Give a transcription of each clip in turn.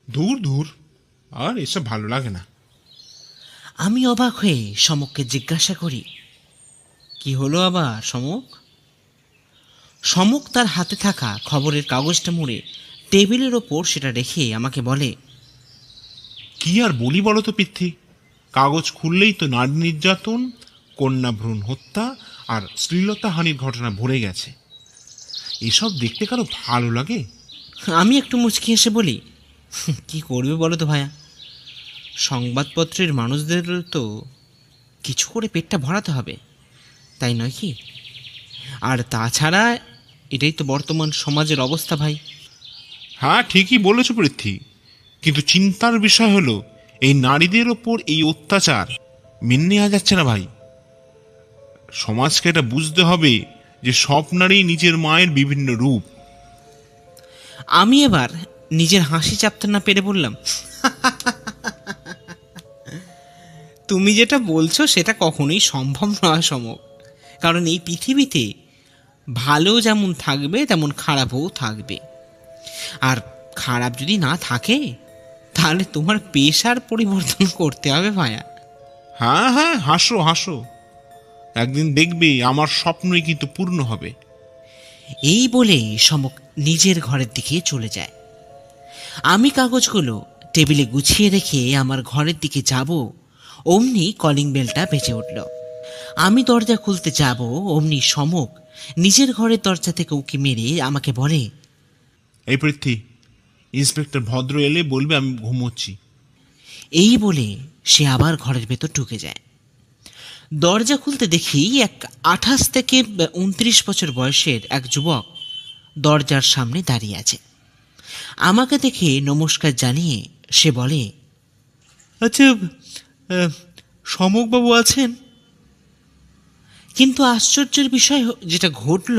দূর দূর, আর এসব ভালো লাগে না। আমি অবাক হয়ে সমককে জিজ্ঞাসা করি, কি হলো আবার সমক? সমক তার হাতে থাকা খবরের কাগজটা মুড়ে টেবিলের ওপর সেটা রেখে আমাকে বলে, কি আর বলি বলো তো পিথি, কাগজ খুললেই তো নারী নির্যাতন, কন্যা ভ্রূণ হত্যা আর শ্লীলতাহানির ঘটনা ভরে গেছে। এসব দেখতে কারো ভালো লাগে? আমি একটু মুচকি এসে বলি, কি করবে বলো তো ভায়া, সংবাদপত্রের মানুষদের তো কিছু করে পেটটা ভরাতে হবে, তাই নয় কি? আর তাছাড়া এটাই তো বর্তমান সমাজের অবস্থা ভাই। হ্যাঁ, ঠিকই বলেছ পৃথ্বী, কিন্তু চিন্তার বিষয় হলো এই নারীদের ওপর এই অত্যাচার মেনে নেওয়া যাচ্ছে না ভাই। সমাজকে এটা বুঝতে হবে যে সব নারী নিজের মায়ের বিভিন্ন রূপ। আমি এবার নিজের হাসি চাপতে না পেরে বললাম, তুমি যেটা বলছো সেটা কখনোই সম্ভব নয় সমক, কারণ এই পৃথিবীতে ভালো যেমন থাকবে তেমন খারাপও থাকবে, আর খারাপ যদি না থাকে তাহলে তোমার পেশার পরিবর্তন করতে হবে ভায়া। হ্যাঁ হ্যাঁ, হাসো হাসো, একদিন দেখবে আমার স্বপ্নই কিন্তু পূর্ণ হবে। এই বলেই সমক নিজের ঘরের দিকে চলে যায়। আমি কাগজগুলো টেবিলে গুছিয়ে রেখে আমার ঘরের দিকে যাব, অমনি কলিং বেলটা বেজে উঠল। আমি দরজা খুলতে যাব, অমনি সমক নিজের ঘরের দরজা থেকে উঁকি মেরে আমাকে বলে, এই পৃথ্বী, ইন্সপেক্টর ভদ্র এলে বলবে আমি ঘুমোচ্ছি। এই বলে সে আবার ঘরের ভেতর ঢুকে যায়। দরজা খুলতে দেখি এক 28 থেকে 29 বছর বয়সের এক যুবক দরজার সামনে দাঁড়িয়ে আছে। আমাকে দেখে নমস্কার জানিয়ে সে বলে, আচ্ছা, সমকবাবু আছেন? কিন্তু আশ্চর্যের বিষয় যেটা ঘটল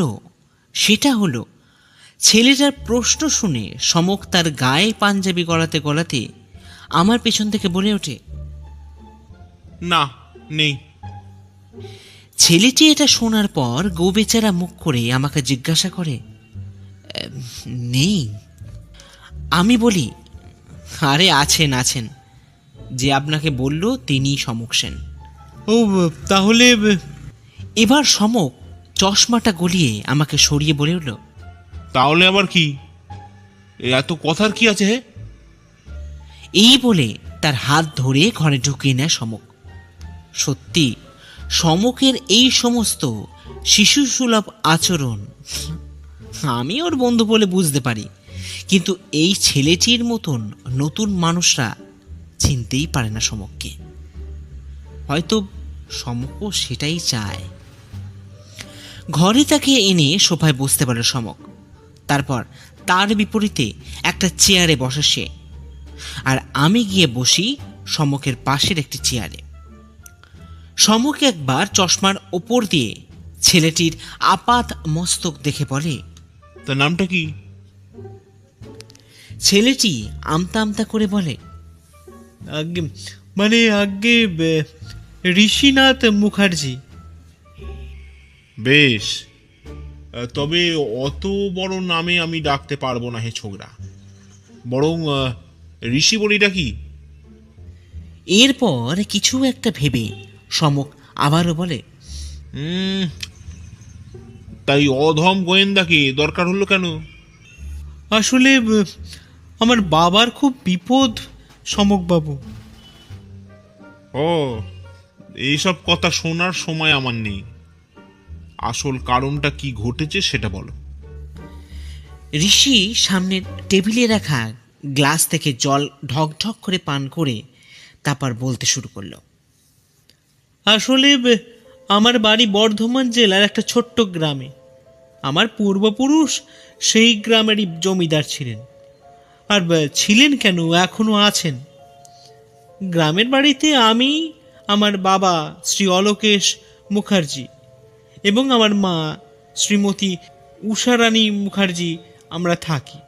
সেটা হলো, ছেলেটার প্রশ্ন শুনে সমক তার গায়ে পাঞ্জাবি গলাতে গলাতে আমার পেছন থেকে বলে ওঠে, না, নেই। ছেলেটি এটা শোনার পর গোবেচারা মুখ করে আমাকে জিজ্ঞাসা করে, নেই? আমি বলি, আরে আছেন আছেন, যে আপনাকে বলল তিনি সমক সেন। ও, তাহলে? এবার সমক চশমাটা গলিয়ে আমাকে সরিয়ে বলে উঠল, তাহলে আবার কি? এত কথার কি আছে? হে, এই বলে তার হাত ধরে ঘরে ঢুকিয়ে নেয় সমক। সত্যি সমকের এই সমস্ত শিশুসুলভ আচরণ আমি ওর বন্ধু বলে বুঝতে পারি, কিন্তু এই ছেলেটির মতন নতুন মানুষরা চিনতেই পারে না সমককে। হয়তো সমকও সেটাই চায়। ঘরে তাকে এনে সোফায় বসতে পারে সমক, তারপর তার বিপরীতে একটা চেয়ারে বসে সে, আর আমি গিয়ে বসি সমকের পাশের একটি চেয়ারে। সমক একবার চশমার ওপর দিয়ে ছেলেটির আপাত মস্তক দেখে বলে, তার নামটা কি? ছেলেটি আমতা আমতা করে বলে, আগে মানে আগে ঋষিনাথ মুখার্জি। বেশ, তবে অত বড় নামে আমি ডাকতে পারবো না হে ছোকরা, বরং ঋষি বলি ডাকি। এরপর কিছু একটা ভেবে সমক আবারও বলে, তাই অধম গোয়েন্দাকে দরকার হলো কেন? আসলে আমার বাবার খুব বিপদ সমকবাবু। ও, এইসব কথা শোনার সময় আমার নেই, আসল কারণটা কি ঘটেছে সেটা বলো। ঋষি সামনের টেবিলে রাখা গ্লাস থেকে জল ঢকঢক করে পান করে তারপর বলতে শুরু করলো, আসলে আমার বাড়ি বর্ধমান জেলার একটা ছোট্ট গ্রামে। আমার পূর্বপুরুষ সেই গ্রামেরই জমিদার ছিলেন, আর ছিলেন কেন, এখনো আছেন। গ্রামের বাড়িতে আমি, আমার বাবা শ্রী অলোকেশ মুখার্জি এবং আমার মা শ্রীমতী উষারানী মুখার্জি আমরা থাকি।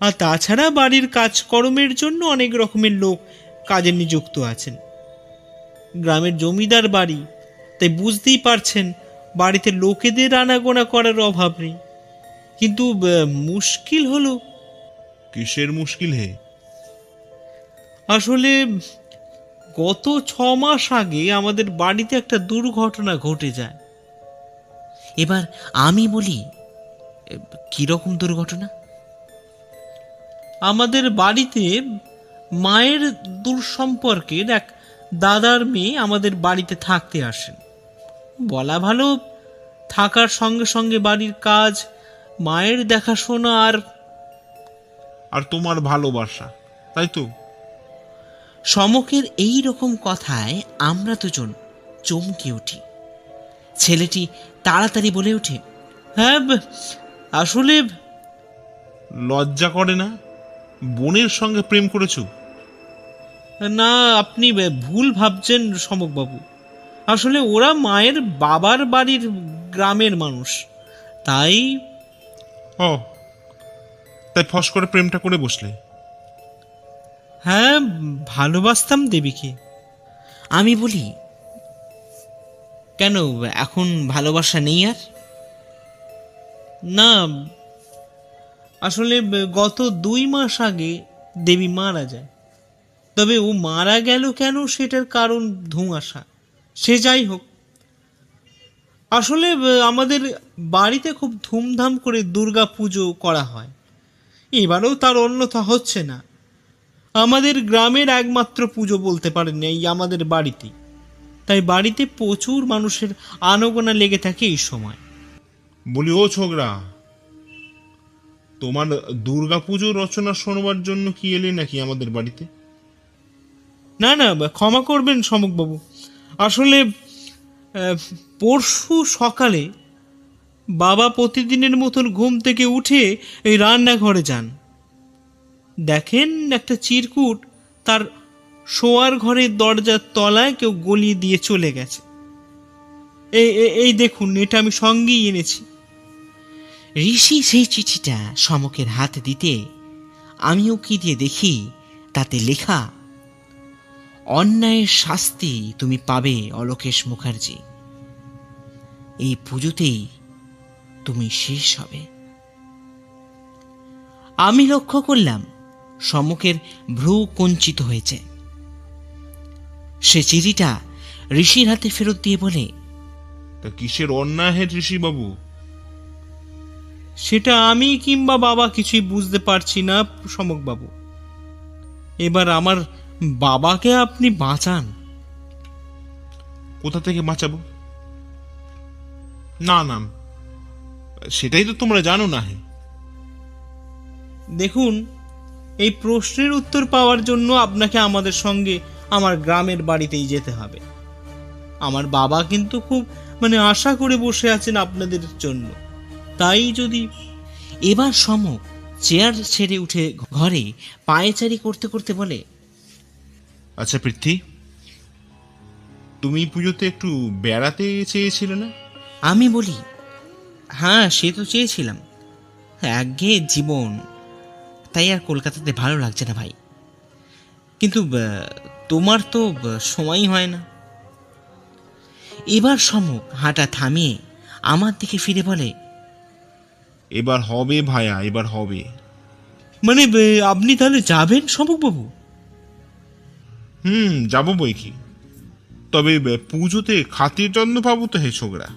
আর তাছাড়া বাড়ির কাজকর্মের জন্য অনেক রকমের লোক কাজে নিযুক্ত আছেন। গ্রামের জমিদার বাড়ি, তাই বুঝতেই পারছেন বাড়িতে লোকেদের আনাগোনা করার অভাব নেই, কিন্তু মুশকিল হলো, কিসের মুশকিল হে? আসলে গত 6 মাস আগে আমাদের বাড়িতে একটা দুর্ঘটনা ঘটে যায়। এবার আমি বলি, কিরকম দুর্ঘটনা? আমাদের বাড়িতে মায়ের দূর সম্পর্কের এক দাদার মেয়ে আমাদের বাড়িতে থাকতে আসেন। বলা ভালো, থাকার সঙ্গে সঙ্গে বাড়ির কাজ, মায়ের দেখাশোনা আর তোমার ভালোবাসা, তাই তো? সমকের এই রকম কথায় আমরা দুজন চমকে উঠি। ছেলেটি তাড়াতাড়ি বলে ওঠে, হ্যাঁ, আসলে লজ্জা করে না? বোনের সঙ্গে প্রেম করেছো? না, আপনি ভুল ভাবছেন সমকবাবু। আসলে ওরা মায়ের বাবার বাড়ির গ্রামের মানুষ, তাই ও, তাই ফস করে প্রেমটা করে বসলে? হ্যাঁ, ভালোবাসতাম দেবীকে। আমি বলি, কেন এখন ভালোবাসা নেই আর? না, আসলে গত 2 মাস আগে দেবী মারা যায়। তবে ও মারা গেল কেন সেটার কারণ ধোঁয়াশা। সে যাই হোক, আসলে আমাদের বাড়িতে খুব ধুমধাম করে দুর্গা পুজো করা হয়। এবারেও তার অন্যথা হচ্ছে না। আমাদের গ্রামের একমাত্র পুজো বলতে পারেন এই আমাদের বাড়িতেই। তাই বাড়িতে প্রচুর মানুষের আনাগোনা লেগে থাকে এই সময়। বলি, ও ছোকরা, তোমার দুর্গাপুজো রচনা শোনবার জন্য কি এলে নাকি আমাদের বাড়িতে? না না, ক্ষমা করবেন সমকবাবু। আসলে পরশু সকালে বাবা প্রতিদিনের মতন ঘুম থেকে উঠে এই রান্নাঘরে যান। দেখেন একটা চিরকুট তার শোয়ার ঘরের দরজার তলায় কেউ গলিয়ে দিয়ে চলে গেছে। এই দেখুন, এটা আমি সঙ্গেই এনেছি। ঋষি সেই চিঠিটা সমকের হাতে দিতে আমিও কি দিয়ে দেখি, তাতে লেখা, অন্যায়ের শাস্তি তুমি পাবে অলোকেশ মুখার্জি। এই পুজোতেই তুমি শেষ হবে। আমি লক্ষ্য করলাম সমকের ভ্রু কুঞ্চিত হয়েছে। সে চিঠিটা ঋষির হাতে ফেরত দিয়ে বলে, তা কিসের অন্যায় হে ঋষি বাবু? সেটা আমি কিংবা বাবা কিছুই বুঝতে পারছি না সমকবাবু। এবার আমার বাবাকে আপনি বাঁচান। কোথা থেকে বাঁচাবো? না না, সেটাই তো তোমরা জানো না হে। দেখুন, এই প্রশ্নের উত্তর পাওয়ার জন্য আপনাকে আমাদের সঙ্গে আমার গ্রামের বাড়িতেই যেতে হবে। আমার বাবা কিন্তু খুব আশা করে বসে আছেন আপনাদের জন্য। তাই যদি এবার সমক চেয়ার ছেড়ে উঠে ঘরে পায়েচারি করতে করতে বলে, আচ্ছা পৃথ্বী, তুমি পুজোতে একটু বেড়াতে চেয়েছিলে না? আমি বলি, হ্যাঁ সে তো চেয়েছিলাম, একঘেয়ে জীবন, তাই আর কলকাতাতে ভালো লাগছে না ভাই। কিন্তু তোমার তো সময়ই হয় না। এবার সমক হাঁটা থামিয়ে আমার দিকে ফিরে বলে, এবার হবে ভায়া, এবার হবে। আপনি তাহলে যাবেন সমকবাবু? যাবো বই কি। তবে পুজোতে খাতির যত্ন পাবো তো হে ছোকরা।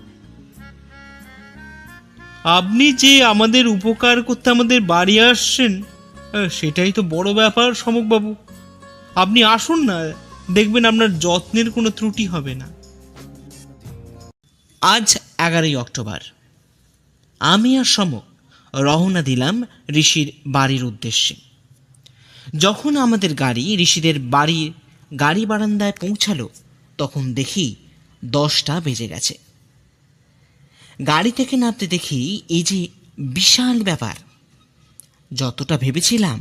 আপনি যে আমাদের উপকার করতে আমাদের বাড়ি আসছেন, সেটাই তো বড় ব্যাপার সমকবাবু। আপনি আসুন না, দেখবেন আপনার যত্নের কোনো ত্রুটি হবে না। আজ 11ই অক্টোবর। আমি আর সমক রওনা দিলাম ঋষির বাড়ির উদ্দেশ্যে। যখন আমাদের গাড়ি ঋষিদের বাড়ির গাড়ি বারান্দায় পৌঁছালো, তখন দেখি 10টা বেজে গেছে। গাড়ি থেকে নামতে দেখি এই যে বিশাল ব্যাপার। যতটা ভেবেছিলাম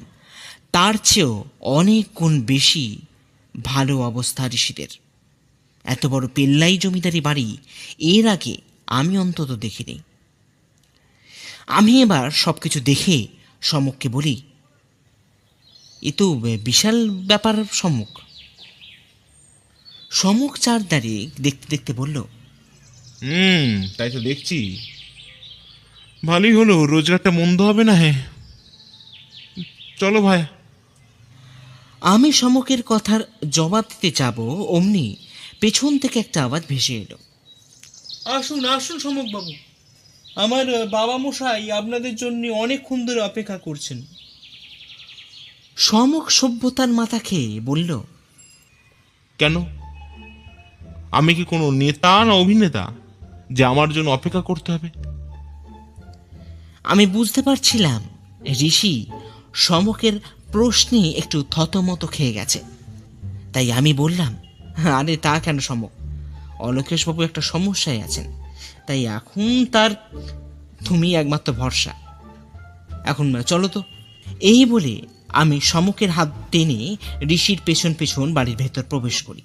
তার চেয়েও অনেক গুণ বেশি ভালো অবস্থা ঋষিদের। এত বড় পেল্লাই জমিদারি বাড়ি এর আগে আমি অন্তত দেখিনি। আমি এবার সবকিছু দেখে সমককে বলি, এ তো বিশাল ব্যাপার সমক। সমক চার দাঁড়িয়ে দেখতে দেখতে বলল, তাই তো দেখছি। ভালোই হলো, রোজগারটা মন্দ হবে না। হ্যাঁ, চলো ভাই। আমি সমকের কথার জবাব দিতে যাব, অমনি পেছন থেকে একটা আওয়াজ ভেসে এলো। আসুন আসুন সমকবাবু, আমার বাবা মশাই আপনাদের জন্য অনেকক্ষণ ধরে অপেক্ষা করছেন। সমক সভ্যতার মাথা খেয়ে বলল, কেন? আমি কি কোনো নেতা না অভিনেতা যে আমার জন্য অপেক্ষা করতে হবে? আমি বুঝতে পারছিলাম ঋষি সমকের প্রশ্নে একটু থতমত খেয়ে গেছে। তাই আমি বললাম, আরে তা কেন সমক, অলোকেশবাবু একটা সমস্যায় আছেন, তাই এখন তার তুমি একমাত্র ভরসা। এখন চলো তো। এই বলে আমি সমকের হাত টেনে ঋষির পেছন পেছন বাড়ির ভেতর প্রবেশ করি।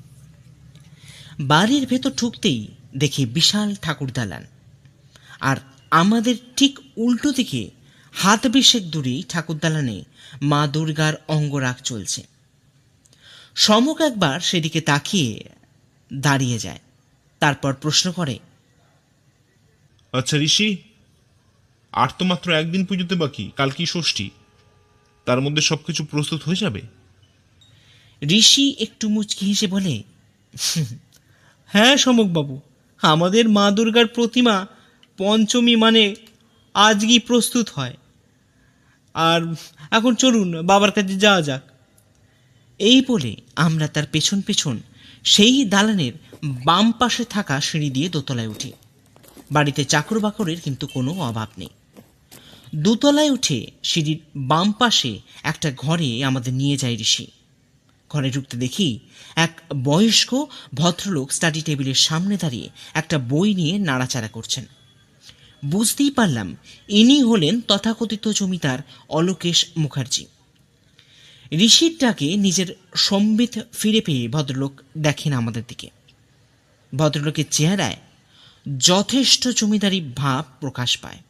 বাড়ির ভেতর ঢুকতেই দেখি বিশাল ঠাকুর দালান, আর আমাদের ঠিক উল্টো দিকে হাত বিশেক দূরেই ঠাকুর দালানে মা দুর্গার অঙ্গরাগ চলছে। সমক একবার সেদিকে তাকিয়ে দাঁড়িয়ে যায়, তারপর প্রশ্ন করে, আচ্ছা ঋষি, আর তো মাত্র একদিন পুজোতে বাকি, কাল কি ষষ্ঠী, তার মধ্যে সবকিছু প্রস্তুত হয়ে যাবে? ঋষি একটু মুচকি হেসে বলে, হ্যাঁ সমকবাবু, আমাদের মা দুর্গার প্রতিমা পঞ্চমী মানে আজই প্রস্তুত হয়। আর এখন চলুন বাবার কাছে যাওয়া যাক। এই বলে আমরা তার পেছন পেছন সেই দালানের বাম পাশে থাকা সিঁড়ি দিয়ে দোতলায় উঠি। বাড়িতে চাকর বাকরের কিন্তু কোনো অভাব নেই। দোতলায় উঠে সিঁড়ির বাম পাশে একটা ঘরে আমাদের নিয়ে যায় ঋষি। ঘরে ঢুকতে দেখি এক বয়স্ক ভদ্রলোক স্টাডি টেবিলের সামনে দাঁড়িয়ে একটা বই নিয়ে নাড়াচাড়া করছেন। বুঝতেই পারলাম ইনি হলেন তথাকথিত জমিদার অলোকেশ মুখার্জি। ঋষির ডাকে নিজের সম্বিত ফিরে পেয়ে ভদ্রলোক দেখেন আমাদের দিকে। ভদ্রলোকের চেহারায় যথেষ্ট জমিদারি ভাব প্রকাশ পায়।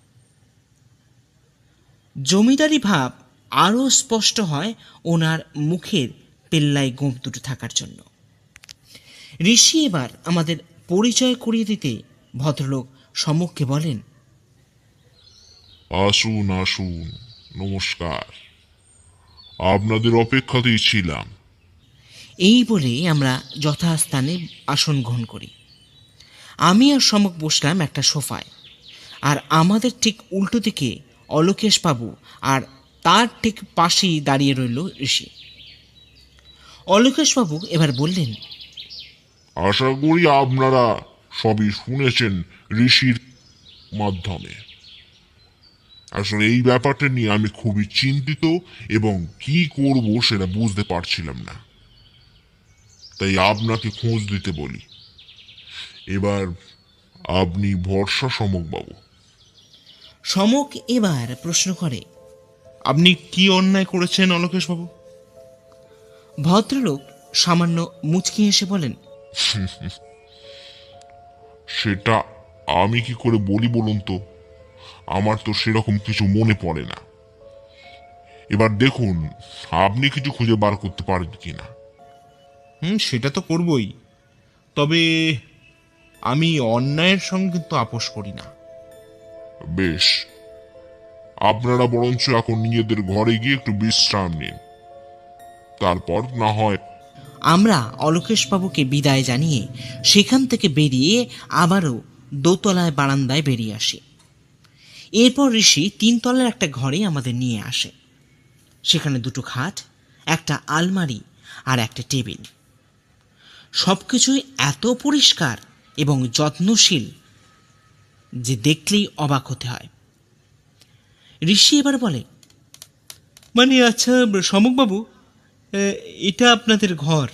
জমিদারি ভাব আরও স্পষ্ট হয় ওনার মুখের পেল্লায় গোঁফ দুটো থাকার জন্য। ঋষি এবার আমাদের পরিচয় করিয়ে দিতে ভদ্রলোক সমককে বলেন, আসুন আসুন, নমস্কার, আপনাদের অপেক্ষাতেই ছিলাম। এই বলে আমরা যথাস্থানে আসন গ্রহণ করি। আমি আর সমক বসলাম একটা সোফায়, আর আমাদের ঠিক উল্টো দিকে অলোকেশ বাবু, আর তার ঠিক পাশেই দাঁড়িয়ে রইল ঋষি। অলোকেশবাবু এবার বললেন, আশা করি আপনারা সবই শুনেছেন ঋষির মাধ্যমে। আসলে এই ব্যাপারটা নিয়ে আমি খুবই চিন্তিত এবং কি করব সেটা বুঝতে পারছিলাম না, তাই আপনাকে খোঁজ দিতে বলি। এবার আপনি ভরসা সমকবাবু। সমক এবার প্রশ্ন করে, আপনি কি অন্যায় করেছেন অলোকেশবাবু? ভদ্রলোক সামান্য মুচকি হেসে বলেন, সেটা আমি কি করে বলি বলুন তো, আমার তো সেরকম কিছু মনে পড়ে না। এবার দেখুন আপনি কিছু খুঁজে বার করতে পারেন কিনা। সেটা তো করবই, তবে আমি অন্যায়ের সঙ্গে কিন্তু আপোষ করি না। বেশ, আপনারা বরঞ্চ এখন নিজেদের ঘরে গিয়ে একটু বিশ্রাম নিন, তারপর না হয়। আমরা অলোকেশবাবুকে বিদায় জানিয়ে সেখান থেকে বেরিয়ে আবারও দোতলায় বারান্দায় বেরিয়ে আসি। এরপর ঋষি তিনতলার একটা ঘরে আমাদের নিয়ে আসে। সেখানে দুটো খাট, একটা আলমারি আর একটা টেবিল। সব কিছুই এত পরিষ্কার এবং যত্নশীল যে দেখলেই অবাক হতে হয়। ঋষি এবার বলে, মানে আচ্ছা সমকবাবু, এটা আপনাদের ঘর,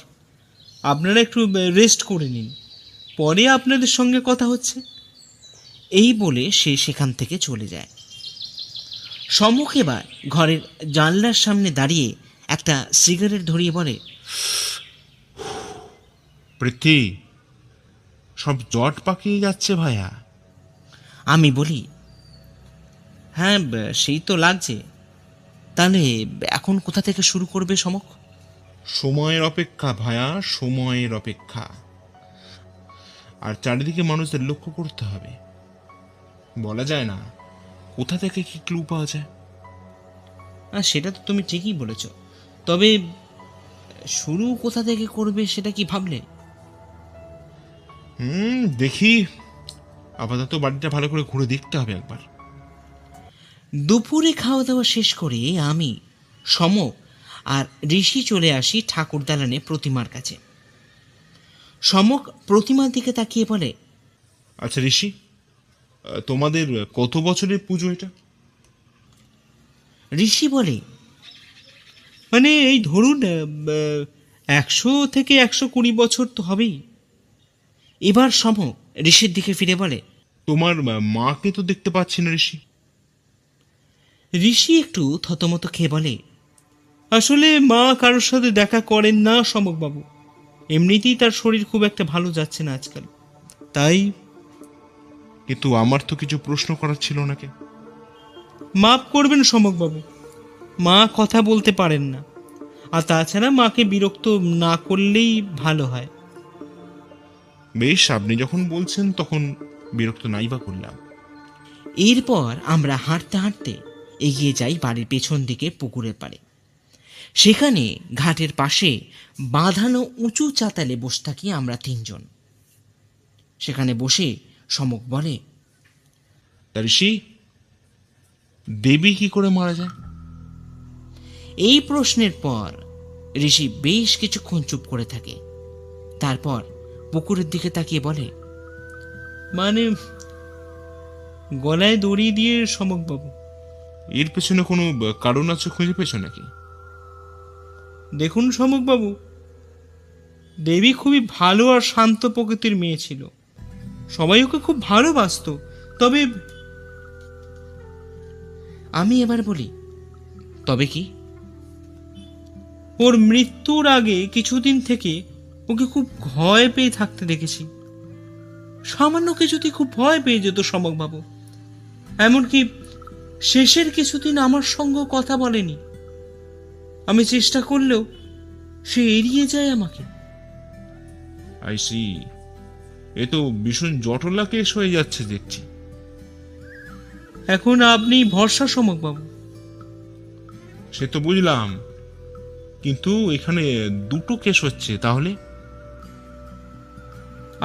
আপনারা একটু রেস্ট করে নিন, পরে আপনাদের সঙ্গে কথা হচ্ছে। এই বলে সে সেখান থেকে চলে যায়। সমক এবার ঘরের জানলার সামনে দাঁড়িয়ে একটা সিগারেট ধরিয়ে বলে, পৃথ্বী, সব জট পাকিয়ে যাচ্ছে ভাইয়া। আমি বলি, হ্যাঁ সেই তো লাগছে। তাহলে এখন কোথা থেকে শুরু করবে সমক? সময়ের অপেক্ষা ভায়া, সময়ের অপেক্ষা। আর চারিদিকে মানুষদের লক্ষ্য করতে হবে। বলা যায় না কোথা থেকে কি ক্লু পাওয়া যায়। আর সেটা তো তুমি ঠিকই বলেছ, তবে শুরু কোথা থেকে করবে সেটা কি ভাবলে? দেখি, আপাতত বাড়িটা ভালো করে ঘুরে দেখতে হবে একবার। দুপুরে খাওয়া দাওয়া শেষ করে আমি, সমক আর ঋষি চলে আসি ঠাকুর দালানে প্রতিমার কাছে। সমক প্রতিমার দিকে তাকিয়ে বলে, আচ্ছা ঋষি, তোমাদের কত বছরের পুজো এটা? ঋষি বলে, মানে এই ধরুন 100 থেকে 120 বছর তো হবেই। এবার সমক ঋষির দিকে ফিরে বলে, তোমার মাকে তো দেখতে পাচ্ছি না ঋষি। ঋষি একটু থতমত খেয়ে বলে, আসলে মা কারোর সাথে দেখা করেন না সমকবাবু। এমনিতেই তার শরীর খুব একটা ভালো যাচ্ছে না আজকাল, তাই কিন্তু আমার তো কিছু প্রশ্ন করার ছিল ওনাকে। মাফ করবেন সমকবাবু, মা কথা বলতে পারেন না, আর তাছাড়া মাকে বিরক্ত না করলেই ভালো হয়। বেশ, আপনি যখন বলছেন তখন বিরক্ত নাই বা করলাম। এরপর আমরা হাঁটতে হাঁটতে এগিয়ে যাই বাড়ির পেছন দিকে পুকুরের পাড়ে। সেখানে ঘাটের পাশে বাঁধানো উঁচু চাতালে বসে থাকি আমরা তিনজন। সেখানে বসে সমক বলে, তা ঋষি, দেবী কি করে মারা যায়? এই প্রশ্নের পর ঋষি বেশ কিছুক্ষণ চুপ করে থাকে। তারপর পুকুরের দিকে তাকিয়ে বলে, মানে গলায় দড়ি দিয়ে সমকবাবু। এর পেছনে কোনো কারণ আছে খুঁজে পেয়েছো নাকি? দেখুন সমকবাবু, দেবী খুবই ভালো আর শান্ত প্রকৃতির মেয়ে ছিল। সবাই ওকে খুব ভালোবাসতো। তবে আমি এবার বলি, তবে কি? ওর মৃত্যুর আগে কিছুদিন থেকে ওকে খুব ভয় পেয়ে থাকতে দেখেছি। সামান্য কিছুতেই খুব ভয় পেয়ে যেত সমকবাবু। এমনকি শেষের কিছুদিন আমার সঙ্গে কথা বলেনি। আমি চেষ্টা করলেও সে এড়িয়ে যায় আমাকে। আই সি, এ তো ভীষণ জটলা কেস হয়ে যাচ্ছে দেখছি। এখন আপনি ভরসা সমকবাবু। সে তো বুঝলাম, কিন্তু এখানে দুটো কেস হচ্ছে তাহলে।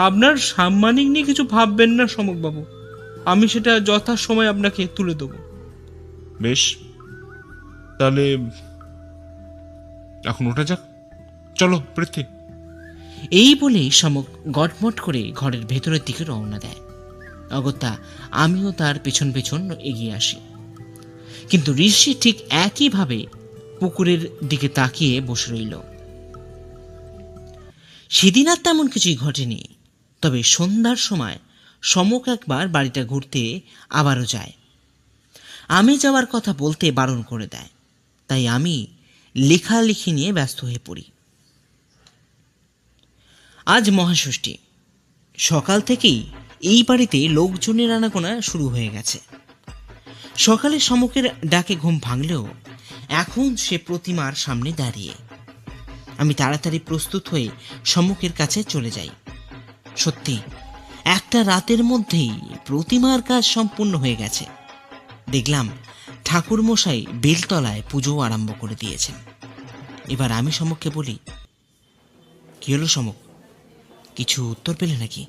আপনার সাম্মানিক নিয়ে কিছু ভাববেন না সমকবাবু, আমি সেটা যথাসময়ে আপনাকে তুলে দেবো। বেশ, তাহলে এখন ওঠা যাক। চলো পৃথ্বী। এই বলে সমক গটমট করে ঘরের ভেতরের দিকে রওনা দেয়। অগত্যা আমিও তার পেছন পেছন এগিয়ে আসি। কিন্তু ঋষি ঠিক একইভাবে পুকুরের দিকে তাকিয়ে বসে রইল। সেদিন আর তেমন কিছুই ঘটেনি। তবে সন্ধ্যার সময় সমক একবার বাড়িটা ঘুরতে আবারও যায়। আমি যাওয়ার কথা বলতে বারণ করে দেয়, তাই আমি লেখালেখি নিয়ে ব্যস্ত হয়ে পড়ি। আজ মহাষষ্ঠী। সকাল থেকেই এই বাড়িতে লোকজনের আনাগোনা শুরু হয়ে গেছে। সকালে সমকের ডাকে ঘুম ভাঙলেও এখন সে প্রতিমার সামনে দাঁড়িয়ে। আমি তাড়াতাড়ি প্রস্তুত হয়ে সমকের কাছে চলে যাই। সত্যি একটা রাতের মধ্যেই প্রতিমার কাজ সম্পূর্ণ হয়ে গেছে। দেখলাম ঠাকুর মশাই বেলতলায় পুজো আরম্ভ করে দিয়েছেন। এবার আমি সমককে বলি, কি হলো সমক, কিছু উত্তর পেলে নাকি?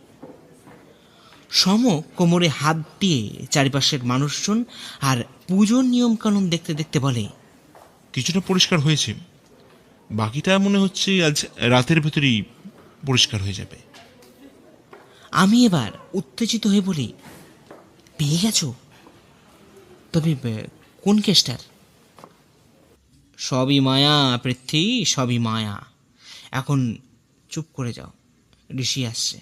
সমক কোমরে হাত দিয়ে চারিপাশের মানুষজন আর পুজোর নিয়মকানুন দেখতে দেখতে বলে, কিছুটা পরিষ্কার হয়েছে, বাকিটা মনে হচ্ছে আজ রাতের ভেতরেই পরিষ্কার হয়ে যাবে। আমি এবার উত্তেজিত হয়ে বলি, পেয়ে গেছো? তবে কোন কেসটার? সবই মায়া পৃথ্বী, সবই মায়া। এখন চুপ করে যাও, ঋষি আসছে।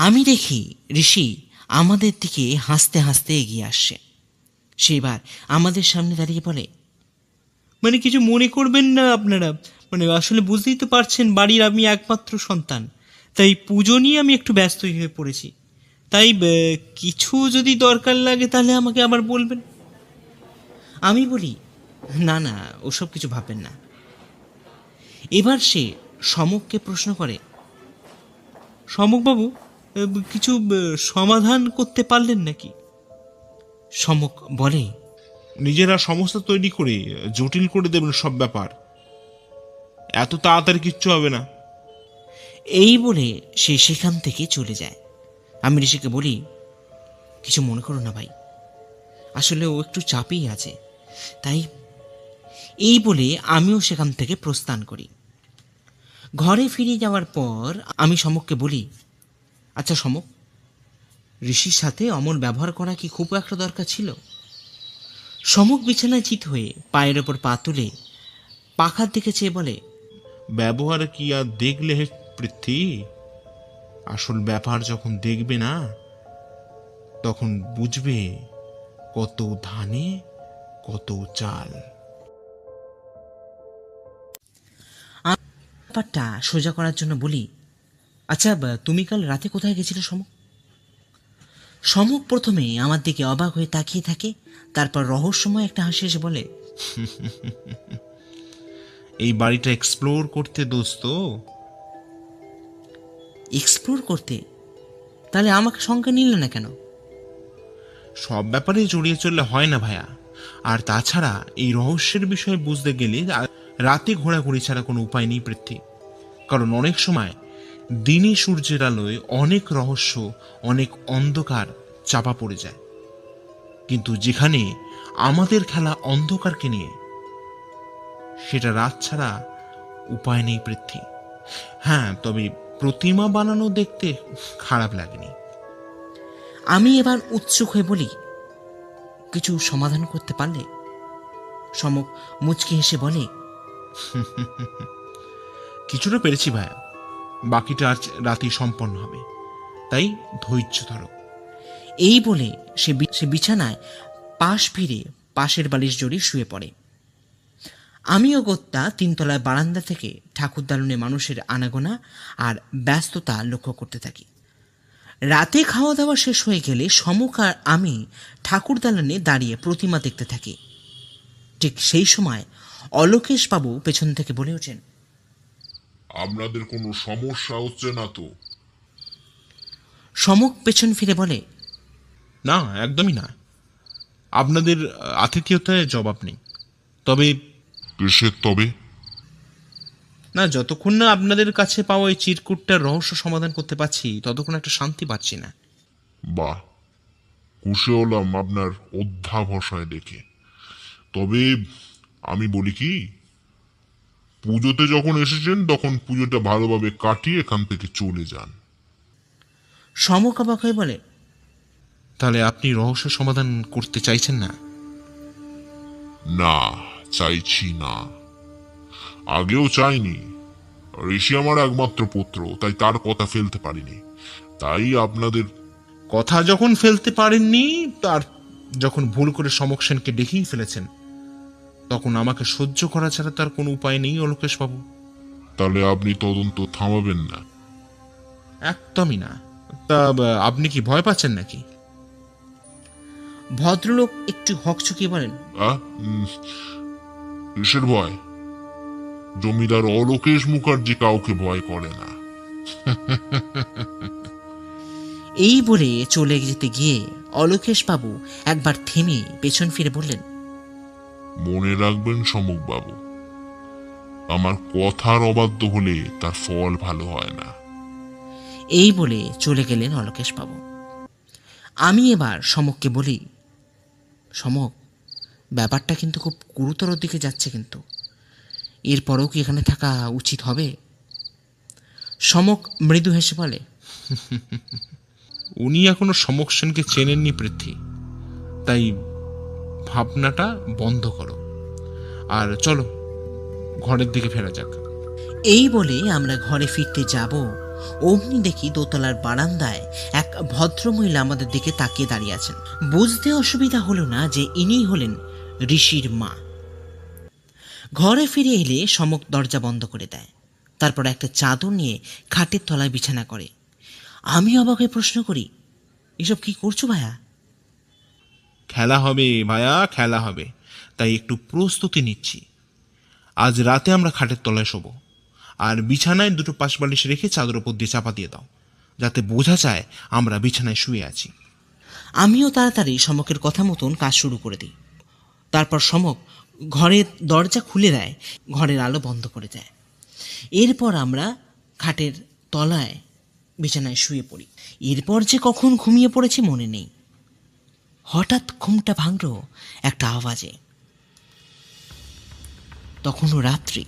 আমি দেখি ঋষি আমাদের দিকে হাসতে হাসতে এগিয়ে আসছে। সে এবার আমাদের সামনে দাঁড়িয়ে বলে, মানে কিছু মনে করবেন না আপনারা, মানে আসলে বুঝতেই তো পারছেন বাড়ির আমি একমাত্র সন্তান, তাই পুজো নিয়ে আমি একটু ব্যস্ত হয়ে পড়েছি। তাই কিছু যদি দরকার লাগে তাহলে আমাকে আবার বলবেন। আমি বলি, না না, ওসব কিছু ভাববেন না। এবার সে সমককে প্রশ্ন করে, সমকবাবু কিছু সমাধান করতে পারলেন নাকি? সমক বলে, নিজেরা সমস্যা তৈরি করে জটিল করে দেবেন সব ব্যাপার। এত তাড়াতাড়ি কিচ্ছু হবে না। এই বলে সে সেখান থেকে চলে যায়। আমি ঋষিকে বলি, কিছু মনে করো না ভাই, আসলে ও একটু চাপেই আছে, তাই। এই বলে আমিও সেখান থেকে প্রস্থান করি। ঘরে ফিরে যাওয়ার পর আমি সমককে বলি, আচ্ছা সমক, ঋষির সাথে অমন ব্যবহার করা কি খুব একটা দরকার ছিল? সমক বিছানায় চিত হয়ে পায়ের ওপর পা তুলে পাখার দিকে চেয়ে বলে, ব্যবহার কি আর দেখলে হে পৃথ্বী? আসল ব্যাপার যখন দেখবে না, তখন বুঝবে কত ধানে কত চাল। ব্যাপারটা সোজা করার জন্য বলি, আচ্ছা তুমি কাল রাতে কোথায় গেছিলে সমক? সমক প্রথমে আমার দিকে অবাক হয়ে তাকিয়ে থাকে, তারপর রহস্যময় একটা হাসি এসে বলে, এই বাড়িটা এক্সপ্লোর করতে দোস্ত। এক্সপ্লোর করতে? তাহলে আমাকে সঙ্গে নিলে না কেন? সব ব্যাপারে জড়িয়ে চললে হয় না ভাইয়া। আর তাছাড়া এই রহস্যের বিষয়ে বুঝতে গেলে রাতে ঘোরাঘুরি ছাড়া কোনো উপায় নেই পৃথ্বী। কারণ অনেক সময় দিনে সূর্যের আলোয় অনেক রহস্য, অনেক অন্ধকার চাপা পড়ে যায়। কিন্তু যেখানে আমাদের খেলা অন্ধকারকে নিয়ে, সেটা রাত ছাড়া উপায় নেই পৃথ্বী। হ্যাঁ, তবে প্রতিমা বানানো দেখতে খারাপ লাগেনি। আমি এবার উৎসুক হয়ে বলি, কিছু সমাধান করতে পারলে? সমক মুচকি হেসে বলে, কিছুটা পেরেছি ভাইয়া, বাকিটা আজ রাতেই সম্পন্ন হবে, তাই ধৈর্য ধরো। এই বলে সে বিছানায় পাশ ফিরে পাশের বালিশ জড়িয়ে শুয়ে পড়ে। আমি অগত্যা তিনতলায় বারান্দা থেকে ঠাকুর দালনে মানুষের আনাগোনা আর ব্যস্ততা লক্ষ্য করতে থাকি। রাতে খাওয়া দাওয়া শেষ হয়ে গেলে সমক আর আমি ঠাকুর দালানে দাঁড়িয়ে প্রতিমা দেখতে থাকি। ঠিক সেই সময় অলোকেশ বাবু পেছন থেকে বলে ওঠেন, আপনাদের কোনো সমস্যা হচ্ছে না তো? সমক পেছন ফিরে বলে, না, একদমই না। আপনাদের আতিথেয়তায় জবাব নেই। তবে কিসের তবে? না, যতক্ষণ না আপনাদের কাছে পাওয়া এই চিরকুটটার রহস্য সমাধান করতে পারছি, ততক্ষণ একটা শান্তি পাচ্ছি না। বাহ, খুশি হলাম আপনার অধ্যাবসায় দেখে। তবে আমি বলি কি, পুজোতে যখন এসেছেন তখন পুজোটা ভালোভাবে কাটিয়ে এখান থেকে চলে যান। সমক অবাক হয়ে বলে, তাহলে আপনি রহস্য সমাধান করতে চাইছেন না? না, চাইছি না। আগেও চাইনি। ঋষি আমার একমাত্র পুত্র, তাই তার কথা ফেলতে পারিনি। তাই আপনাদের কথা যখন ফেলতে পারেননি, তার যখন ভুল করে সমক সেনকে ডেকেই ফেলেছেন, তখন আমাকে সহ্য করা ছাড়া তার কোনো উপায় নেই অলোকেশ বাবু। তাহলে আপনি তদন্ত থামাবেন না? একদমই না। তা আপনি কি ভয় পাচ্ছেন নাকি? ভদ্রলোক একটু হকচকিয়ে বলেন, কিসের ভয়? জমিদার অলোকেশ মুখার্জি কাউকে ভয় করে না। এই বলে চলে যেতে গিয়ে অলোকেশ বাবু একবার থেমে পেছন ফিরে বললেন, মনে রাখবেন সমক বাবু, আমার কথার অবাধ্য হলে তার ফল ভালো হয় না। এই বলে চলে গেলেন অলোকেশ বাবু। আমি এবার সমককে বলি, সমক, ব্যাপারটা কিন্তু খুব গুরুতর দিকে যাচ্ছে, কিন্তু এরপরেও কি এখানে থাকা উচিত হবে? সমক মৃদু হেসে বলে, উনি এখনো সমক সেনকে চেনেননি পৃথ্বী, তাই ভাবনাটা বন্ধ করো, আর চলো ঘরের দিকে ফেরা যাক। এই বলে আমরা ঘরে ফিরতে যাব, অমনি দেখি দোতলার বারান্দায় এক ভদ্রমহিলা আমাদের দিকে তাকিয়ে দাঁড়িয়ে আছেন। বুঝতে অসুবিধা হলো না যে ইনি হলেন ঋষির মা। ঘরে ফিরে এলে সমক দরজা বন্ধ করে দেয়, তারপর একটা চাদর নিয়ে খাটের তলায় বিছানা করে। আমি অবাক হয়ে প্রশ্ন করি, এসব কি করছো ভাইয়া? খেলা হবে ভাইয়া, খেলা হবে, তাই একটু প্রস্তুতি নিচ্ছি। আজ রাতে আমরা খাটের তলায় শোবো, আর বিছানায় দুটো পাশ বালিশ রেখে চাদর উপর দিয়ে চাপা দিয়ে দাও। যাতে বোঝা যায় আমরা বিছানায় শুয়ে আছি। আমিও তাড়াতাড়ি সমকের কথা মতন কাজ শুরু করে দিই। তারপর সমক ঘরের দরজা খুলে দেয়, ঘরের আলো বন্ধ করে দেয়। এরপর আমরা খাটের তলায় বিছানায় শুয়ে পড়ি। এরপর যে কখন ঘুমিয়ে পড়েছি মনে নেই। হঠাৎ ঘুমটা ভাঙল একটা আওয়াজে। তখনও রাত্রি।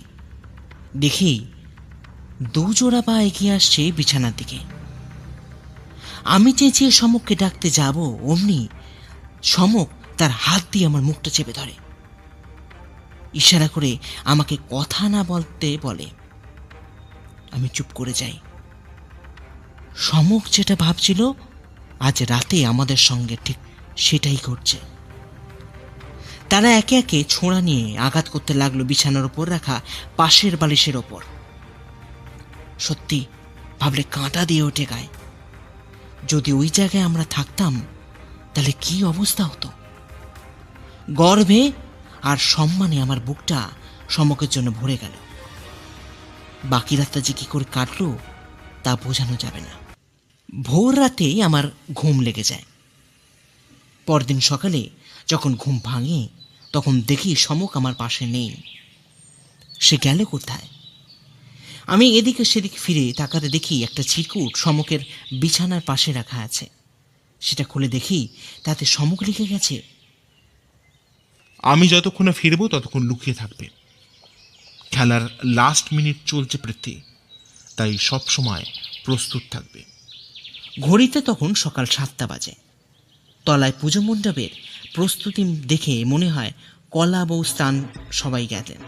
দেখি দুজোড়া পা এগিয়ে আসছে বিছানার দিকে। আমি চেঁচিয়ে সমককে ডাকতে যাব, অমনি সমক তার হাত দিয়ে আমার মুখটা চেপে ধরে, ইশারা করে আমাকে কথা না বলতে বলে। আমি চুপ করে যাই। সমক যেটা ভাবছিল আজ রাতে আমাদের সঙ্গে ঠিক সেটাই ঘটছে। তারা একে একে ছোঁড়া নিয়ে আঘাত করতে লাগলো বিছানার ওপর রাখা পাশের বালিশের ওপর। সত্যি ভাবলে কাঁটা দিয়ে ওঠে গায়ে। যদি ওই জায়গায় আমরা থাকতাম তাহলে কি অবস্থা হতো। গর্বে আর সম্মানে আমার বুকটা সমকের জন্য ভরে গেল। বাকি রাতটা যে কি করে কাটলো তা বোঝানো যাবে না। ভোর রাতেই আমার ঘুম লেগে যায়। পরদিন সকালে যখন ঘুম ভাঙে তখন দেখি সমক আমার পাশে নেই। সে গেল কোথায়? আমি এদিকে সেদিকে ফিরে তাকাতে দেখি একটা চিরকুট সমকের বিছানার পাশে রাখা আছে। সেটা খুলে দেখি তাতে সমক লিখে গেছে, আমি যতক্ষণে ফিরবো ততক্ষণ লুকিয়ে থাকবে। খেলার লাস্ট মিনিট চলছে পৃথ্বী, তাই সব সময় প্রস্তুত থাকবে। ঘড়িতে তখন সকাল 7টা বাজে। তলায় পুজো মণ্ডপের প্রস্তুতি দেখে মনে হয় কলা বউ স্থান সবাই গেলেন।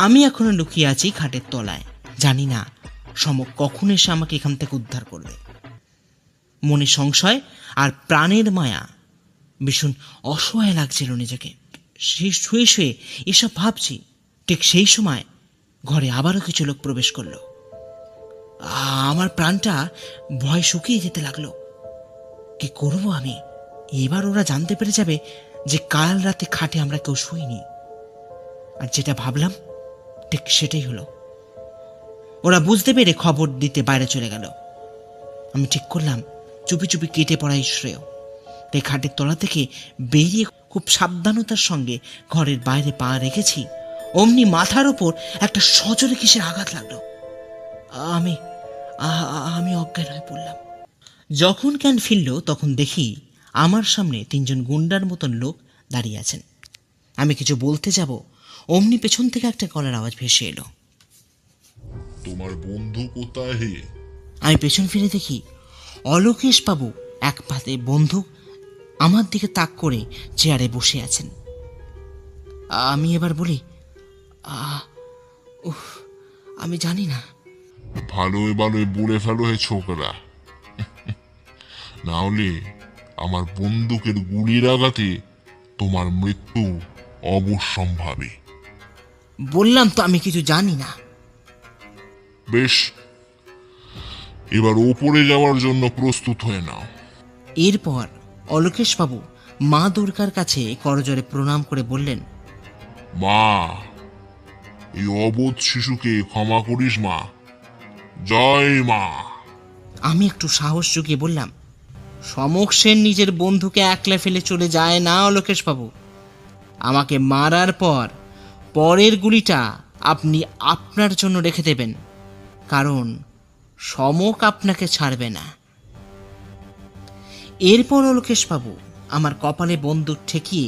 আমি এখনো লুকিয়ে আছি খাটের তলায়। জানি না সমক কখন এসে আমাকে এখান থেকে উদ্ধার করবে। মনে সংশয় আর প্রাণের মায়া, ভীষণ অসহায় লাগছিল নিজেকে। শুয়ে শুয়ে এসব ভাবছি। ঠিক সেই সময় ঘরে আবারও কিছু লোক প্রবেশ করলো। আমার প্রাণটা ভয় শুকিয়ে যেতে লাগলো। কি করব আমি? এবার ওরা জানতে পেরে যাবে যে কাল রাতে খাটে আমরা কেউ শুইনি। আর যেটা ভাবলাম ঠিক সেটাই হলো। ওরা বুঝতে পেরে খবর দিতে বাইরে চলে গেল। আমি ঠিক করলাম চুপি চুপি কেটে পড়াই শ্রেয়। তাই খাটের তলা থেকে বেরিয়ে খুব সাবধানতার সঙ্গে ঘরের বাইরে পা রেখেছি। অমনি মাথার ওপর একটা সজোরে কিসের আঘাত লাগলো। আমি অজ্ঞান হয়ে পড়লাম। যখন জ্ঞান ফিরল তখন দেখি আমার সামনে 3জন গুন্ডার মতন লোক দাঁড়িয়ে আছেন। আমি কিছু বলতে যাব, অমনি পেছন থেকে একটা গলার আওয়াজ ভেসে এলো, তোমার বন্ধু কোথায় হে? আমি পেছন ফিরে দেখি অলোকেশ বাবু এক হাতে বন্দুক আমার দিকে তাক করে চেয়ারে বসে আছেন। আমি এবার বলি, আমি জানি না। ভালোই ভালোই বলে ফেলো হে ছোকরা, না হলে আমার বন্দুকের গুলির আঘাতে তোমার মৃত্যু অবশ্যম্ভাবী। বললাম তো আমি কিছু জানি না। বেশ, এবার ওপরে যাওয়ার জন্য প্রস্তুত হয়ে নাও। এরপর অলোকেশ বাবু মা দুর্গার কাছে করজোড়ে প্রণাম করে বললেন, মা, এই অবোধ শিশুকে ক্ষমা করিস মা। জয় মা। আমি একটু সাহস জুগিয়ে বললাম, সমক সেন নিজের বন্ধুকে একলা ফেলে চলে যায় না অলোকেশ বাবু। আমাকে মারার পর পরের গুলিটা আপনি আপনার জন্য রেখে দেবেন, কারণ সমক আপনাকে ছাড়বে না। এরপর অলোকেশ বাবু আমার কপালে বন্দুক ঠেকিয়ে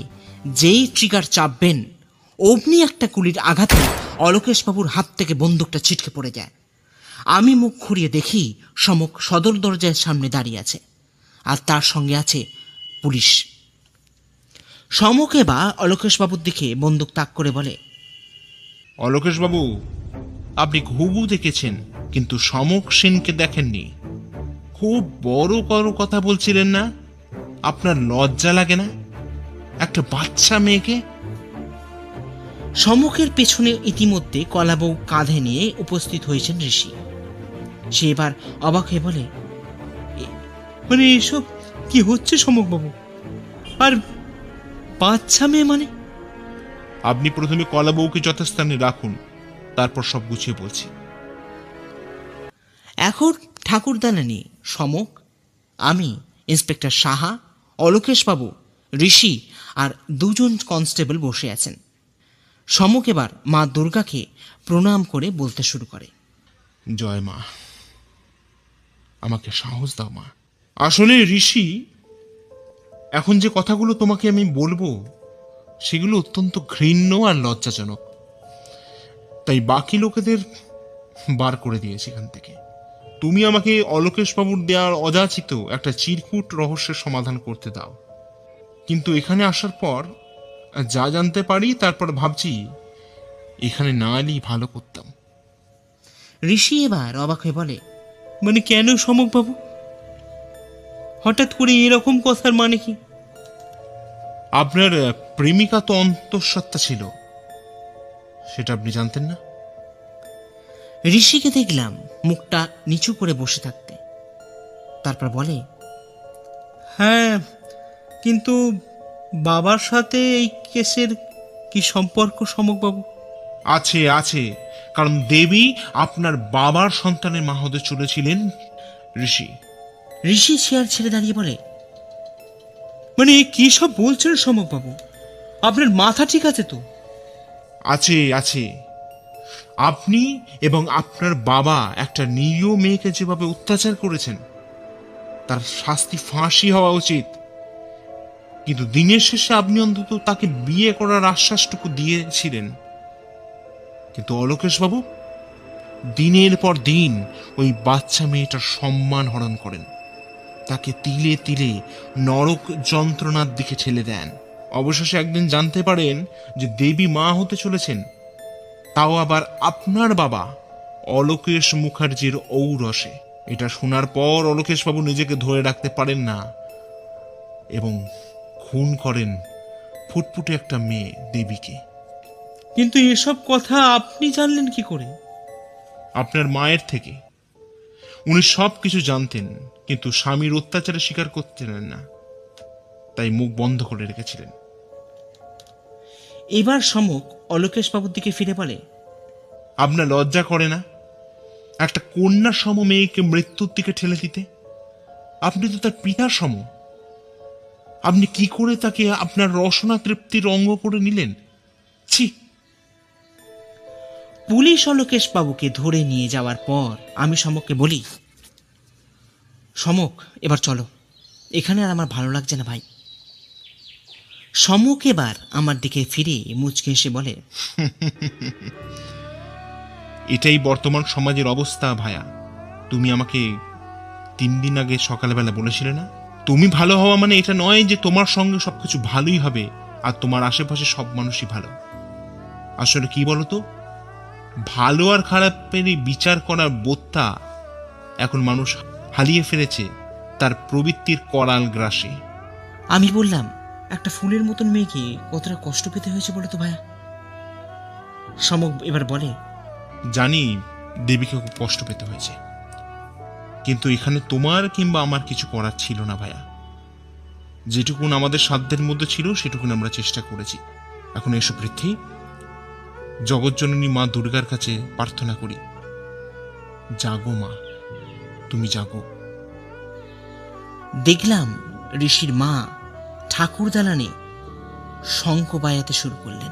যেই ট্রিগার চাপবেন, অমনি একটা গুলির আঘাতে অলোকেশ বাবুর হাত থেকে বন্দুকটা ছিটকে পড়ে যায়। আমি মুখ ঘুরিয়ে দেখি সমক সদর দরজার সামনে দাঁড়িয়ে আছে, আর তার সঙ্গে আছে পুলিশ। সমকে বা অলোকেশ বাবুর দিকে বন্দুক তাক করে বলে, অলোকেশ বাবু, আপনি ঘুঘু দেখেছেন কিন্তু সমক সেনকে দেখেননি। খুব বড় কথা বলছিলেন না? আপনার লজ্জা লাগে না একটা বাচ্চা মেয়েকে? সমকের পেছনে ইতিমধ্যে কলাবউ কাঁধে নিয়ে উপস্থিত হয়েছেন ঋষি। সে এবার অবাক হয়ে বলে, মানে এসব কি হচ্ছে সমক বাবু? আর বাচ্চা মেয়ে মানে? আপনি প্রথমে কলা বউকে যথাস্থানে রাখুন, তারপর সব গুছিয়ে বলছি। এখন ঠাকুরদালানি সমক, আমি, ইন্সপেক্টর সাহা, অলোকেশবাবু, ঋষি আর দুজন কনস্টেবল বসে আছেন। সমক এবার মা দুর্গাকে প্রণাম করে বলতে শুরু করে, জয় মা, আমাকে সাহস দাও মা। আসলে ঋষি, এখন যে কথাগুলো তোমাকে আমি বলবো সেগুলো অত্যন্ত ঘৃণ্য আর লজ্জাজনক, তাই বাকি লোকেদের বার করে দিয়েছি এখান থেকে। তুমি আমাকে অলোকেশবাবুর দেওয়ার অযাচিত একটা চিরকুট রহস্যের সমাধান করতে দাও। কিন্তু এখানে আসার পর যা জানতে পারি তারপর ভাবছি এখানে না এলেই ভালো করতাম। ঋষি এবার অবাক হয়ে বলে, মানে কেন সমকবাবু, হঠাৎ করে এরকম কথার মানে কি? আপনার প্রেমিকা তো অন্তঃসত্ত্বা ছিল, সেটা আপনি জানতেন না? ঋষিকে দেখলাম মুখটা নিচু করে বসে থাকতে। তারপর বলে, হ্যাঁ, কিন্তু বাবার সাথে এই কেসের কি সম্পর্ক সমকবাবু? আছে আছে, কারণ দেবী আপনার বাবার সন্তানের মা হতে চলেছিলেন ঋষি। ঋষি চেয়ার ছেড়ে দাঁড়িয়ে বলে, মানে কি সব বলছেন সমকবাবু? আপনার মাথা ঠিক আছে তো? আছে আছে, আপনি এবং আপনার বাবা একটা নিরীহ মেয়েকে যেভাবে অত্যাচার করেছেন তার শাস্তি ফাঁসি হওয়া উচিত। কিন্তু দিনের শেষে আপনি অন্তত তাকে বিয়ে করার আশ্বাসটুকু দিয়েছিলেন। কিন্তু অলোকেশবাবু দিনের পর দিন ওই বাচ্চা মেয়েটার সম্মান হরণ করেন, তাকে তিলে তিলে নরক যন্ত্রণার দিকে ঠেলে দেন। অবশেষে একদিন জানতে পারেন যে দেবী মা হতে চলেছেন, তাও আবার আপনার বাবা অলোকেশ মুখার্জির ঔরসে। এটা শোনার পর অলোকেশবাবু নিজেকে ধরে রাখতে পারেন না এবং খুন করেন ফুটফুটে একটা মেয়ে দেবীকে। কিন্তু এসব কথা আপনি জানলেন কি করে? আপনার মায়ের থেকে। উনি সব কিছু জানতেন, কিন্তু স্বামীর অত্যাচারে স্বীকার করতেন না, তাই মুখ বন্ধ করে রেখেছিলেন। এবার সমক অলোকেশবাবুর দিকে ফিরে বলে, আপনার লজ্জা করে না একটা কন্যার সম মেয়েকে মৃত্যুর দিকে ঠেলে দিতে? আপনি তো তার পিতার সম। আপনি কি করে তাকে আপনার রসনা তৃপ্তির অঙ্গ করে নিলেন? ছি! পুলিশ অলোকেশবাবুকে ধরে নিয়ে যাওয়ার পর আমি সমককে বলি, সমক এবার চলো, এখানে আর আমার ভালো লাগছে না ভাই। সমক এবার আমার দিকে ফিরে মুচকে এসে বলে, এটাই বর্তমান সমাজের অবস্থা ভায়া। তুমি আমাকে 3 দিন আগে সকালবেলা বলেছিলে না, তুমি ভালো হওয়া মানে এটা নয় যে তোমার সঙ্গে সবকিছু ভালোই হবে আর তোমার আশেপাশে সব মানুষই ভালো। আসলে কি বলতো, ভালো আর খারাপের বিচার করার বোধটা এখন মানুষ হারিয়ে ফেলেছে তার প্রবৃত্তির করাল গ্রাসে। আমি বললাম, একটা ফুলের মতন মেয়েকে কতটা কষ্ট পেতে হয়েছে বলো তো ভাইয়া। সমক এবার বলে, জানি দেবীকে খুব কষ্ট পেতে হয়েছে, কিন্তু এখানে তোমার কিংবা আমার কিছু করার ছিল না ভাইয়া। যেটুকুন আমাদের সাধ্যের মধ্যে ছিল সেটুকুন আমরা চেষ্টা করেছি। এখন এসো পৃথ্বী, জগৎজননী মা দুর্গার কাছে প্রার্থনা করি, জাগো মা, তুমি জাগো। দেখলাম ঋষির মা ঠাকুর দালানে শঙ্খ বাজাতে শুরু করলেন।